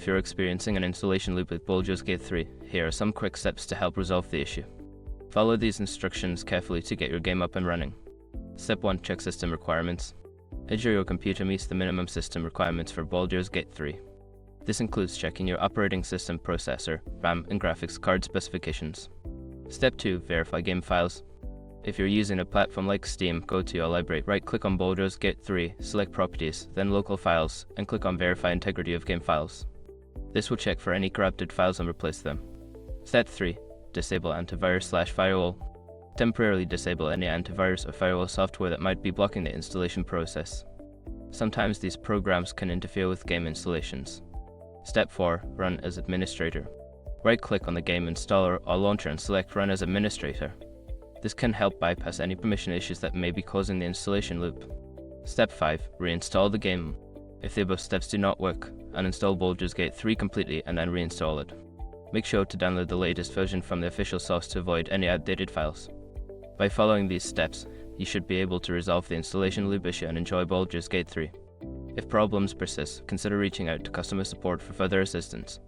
If you're experiencing an installation loop with Baldur's Gate 3, here are some quick steps to help resolve the issue. Follow these instructions carefully to get your game up and running. Step 1. Check system requirements. Ensure your computer meets the minimum system requirements for Baldur's Gate 3. This includes checking your operating system processor, RAM, and graphics card specifications. Step 2. Verify game files. If you're using a platform like Steam, go to your library, right-click on Baldur's Gate 3, select Properties, then Local Files, and click on Verify Integrity of Game Files. This will check for any corrupted files and replace them. Step 3. Disable antivirus/firewall. Temporarily disable any antivirus or firewall software that might be blocking the installation process. Sometimes these programs can interfere with game installations. Step 4. Run as administrator. Right-click on the game installer or launcher and select Run as administrator. This can help bypass any permission issues that may be causing the installation loop. Step 5. Reinstall the game. If the above steps do not work, uninstall Baldur's Gate 3 completely and then reinstall it. Make sure to download the latest version from the official source to avoid any outdated files. By following these steps, you should be able to resolve the installation loop issue and enjoy Baldur's Gate 3. If problems persist, consider reaching out to customer support for further assistance.